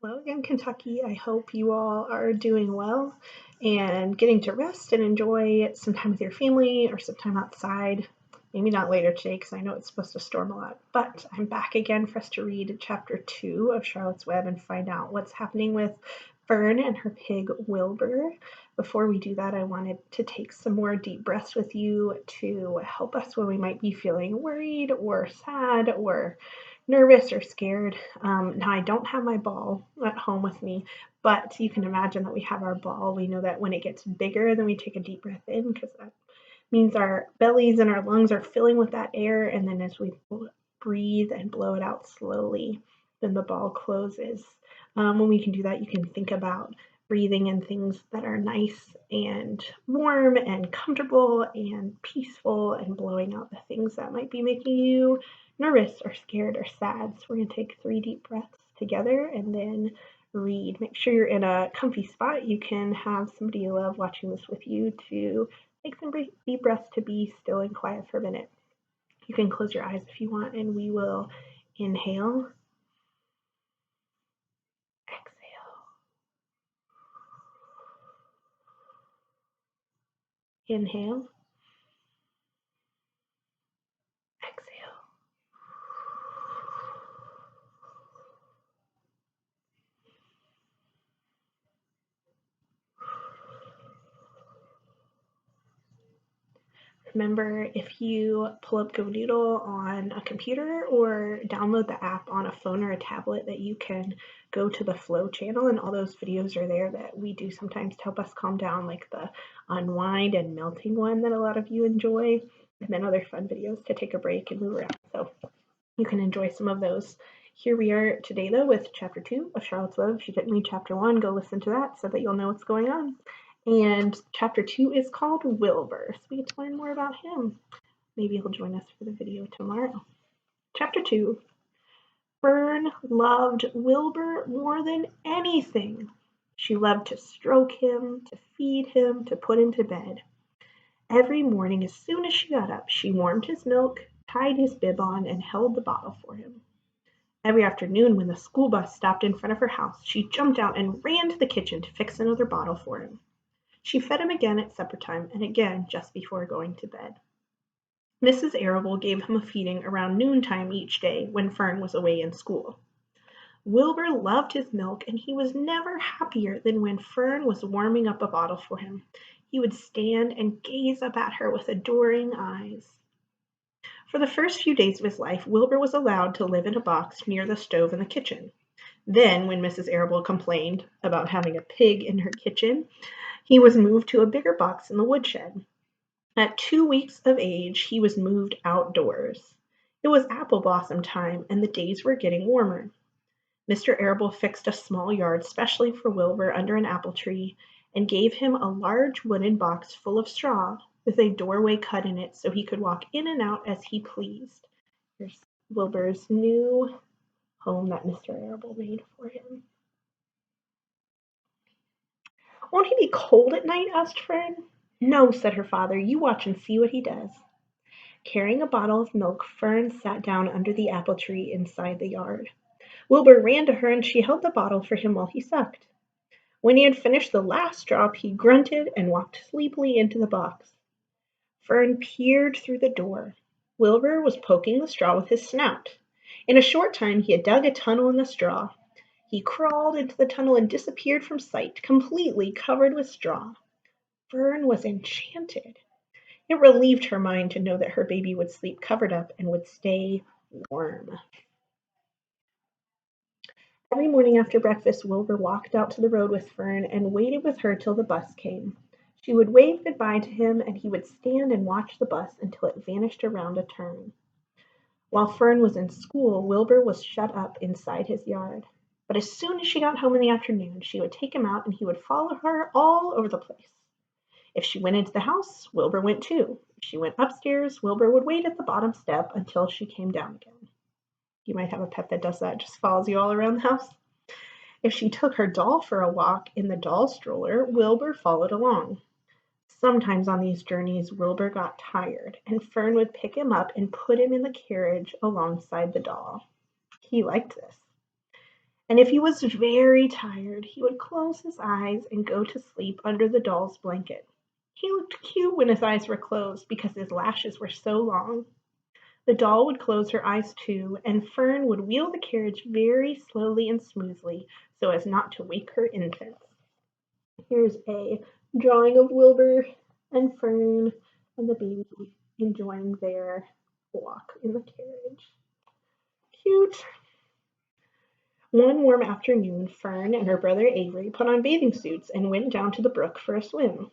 Hello again, Kentucky. I hope you all are doing well and getting to rest and enjoy some time with your family or some time outside. Maybe not later today because I know it's supposed to storm a lot, but I'm back again for us to read chapter 2 of Charlotte's Web and find out what's happening with Fern and her pig Wilbur. Before we do that, I wanted to take some more deep breaths with you to help us when we might be feeling worried or sad or nervous or scared. Now, I don't have my ball at home with me, but you can imagine that we have our ball. We know that when it gets bigger, then we take a deep breath in because that means our bellies and our lungs are filling with that air. And then as we breathe and blow it out slowly, then the ball closes. When we can do that, you can think about breathing in things that are nice and warm and comfortable and peaceful and blowing out the things that might be making you nervous or scared or sad. So we're going to take 3 deep breaths together and then read. Make sure you're in a comfy spot. You can have somebody you love watching this with you to take some deep breaths to be still and quiet for a minute. You can close your eyes if you want, and we will inhale, exhale, inhale, exhale. Remember, if you pull up GoDoodle on a computer or download the app on a phone or a tablet, that you can go to the Flow channel, and all those videos are there that we do sometimes to help us calm down, like the unwind and melting one that a lot of you enjoy, and then other fun videos to take a break and move around. So you can enjoy some of those. Here we are today, though, with chapter 2 of Charlotte's Web. If you didn't read chapter 1, go listen to that so that you'll know what's going on. And chapter 2 is called Wilbur, so we get to learn more about him. Maybe he'll join us for the video tomorrow. Chapter 2. Fern loved Wilbur more than anything. She loved to stroke him, to feed him, to put him to bed. Every morning, as soon as she got up, she warmed his milk, tied his bib on, and held the bottle for him. Every afternoon, when the school bus stopped in front of her house, she jumped out and ran to the kitchen to fix another bottle for him. She fed him again at supper time and again just before going to bed. Mrs. Arable gave him a feeding around noontime each day when Fern was away in school. Wilbur loved his milk, and he was never happier than when Fern was warming up a bottle for him. He would stand and gaze up at her with adoring eyes. For the first few days of his life, Wilbur was allowed to live in a box near the stove in the kitchen. Then, when Mrs. Arable complained about having a pig in her kitchen, he was moved to a bigger box in the woodshed. At 2 weeks of age, he was moved outdoors. It was apple blossom time, and the days were getting warmer. Mr. Arable fixed a small yard specially for Wilbur under an apple tree and gave him a large wooden box full of straw with a doorway cut in it so he could walk in and out as he pleased. Here's Wilbur's new home that Mr. Arable made for him. "Won't he be cold at night?" asked Fern. "No," said her father. "You watch and see what he does." Carrying a bottle of milk, Fern sat down under the apple tree inside the yard. Wilbur ran to her, and she held the bottle for him while he sucked. When he had finished the last drop, he grunted and walked sleepily into the box. Fern peered through the door. Wilbur was poking the straw with his snout. In a short time he had dug a tunnel in the straw. He crawled into the tunnel and disappeared from sight, completely covered with straw. Fern was enchanted. It relieved her mind to know that her baby would sleep covered up and would stay warm. Every morning after breakfast, Wilbur walked out to the road with Fern and waited with her till the bus came. She would wave goodbye to him, and he would stand and watch the bus until it vanished around a turn. While Fern was in school, Wilbur was shut up inside his yard. But as soon as she got home in the afternoon, she would take him out and he would follow her all over the place. If she went into the house, Wilbur went too. If she went upstairs, Wilbur would wait at the bottom step until she came down again. You might have a pet that does that, just follows you all around the house. If she took her doll for a walk in the doll stroller, Wilbur followed along. Sometimes on these journeys, Wilbur got tired, and Fern would pick him up and put him in the carriage alongside the doll. He liked this. And if he was very tired, he would close his eyes and go to sleep under the doll's blanket. He looked cute when his eyes were closed because his lashes were so long. The doll would close her eyes too, and Fern would wheel the carriage very slowly and smoothly so as not to wake her infants. Here's a drawing of Wilbur and Fern and the baby enjoying their walk in the carriage. Cute. One warm afternoon, Fern and her brother Avery put on bathing suits and went down to the brook for a swim.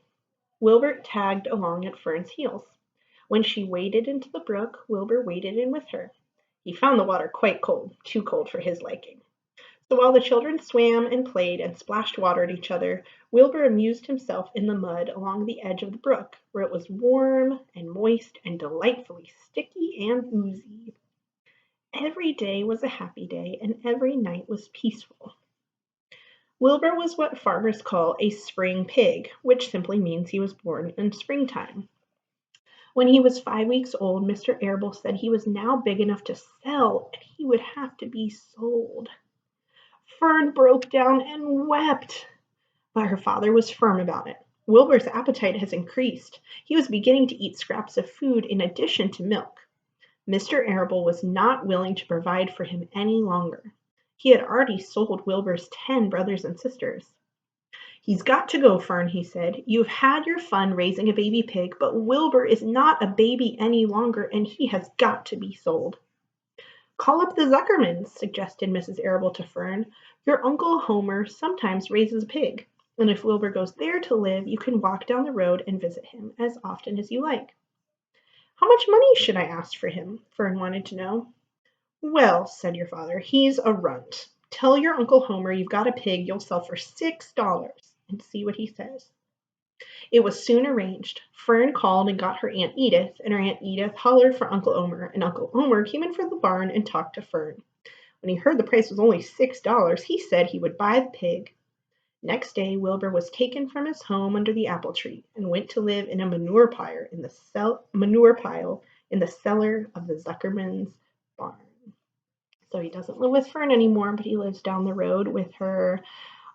Wilbur tagged along at Fern's heels. When she waded into the brook, Wilbur waded in with her. He found the water quite cold, too cold for his liking. So while the children swam and played and splashed water at each other, Wilbur amused himself in the mud along the edge of the brook, where it was warm and moist and delightfully sticky and oozy. Every day was a happy day, and every night was peaceful. Wilbur was what farmers call a spring pig, which simply means he was born in springtime. When he was 5 weeks old, Mr. Arable said he was now big enough to sell and he would have to be sold. Fern broke down and wept, but her father was firm about it. Wilbur's appetite has increased. He was beginning to eat scraps of food in addition to milk. Mr. Arable was not willing to provide for him any longer. He had already sold Wilbur's 10 brothers and sisters. He's got to go, Fern, he said. You've had your fun raising a baby pig, but Wilbur is not a baby any longer, and he has got to be sold. Call up the Zuckermans, suggested Mrs. Arable to Fern. Your Uncle Homer sometimes raises a pig, and if Wilbur goes there to live, you can walk down the road and visit him as often as you like. How much money should I ask for him? Fern wanted to know. Well, said your father, he's a runt. Tell your Uncle Homer you've got a pig you'll sell for $6 and see what he says. It was soon arranged. Fern called and got her Aunt Edith, and her Aunt Edith hollered for Uncle Omer, and Uncle Omer came in from the barn and talked to Fern. When he heard the price was only $6, he said he would buy the pig. Next day, Wilbur was taken from his home under the apple tree and went to live in a manure pile in the cellar of the Zuckerman's barn. So he doesn't live with Fern anymore, but he lives down the road with her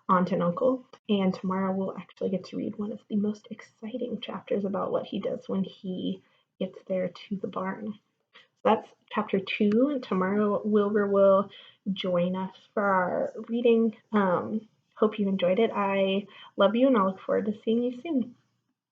aunt and uncle. And tomorrow we'll actually get to read one of the most exciting chapters about what he does when he gets there to the barn. So that's chapter 2, and tomorrow Wilbur will join us for our reading. Hope you enjoyed it. I love you, and I'll look forward to seeing you soon.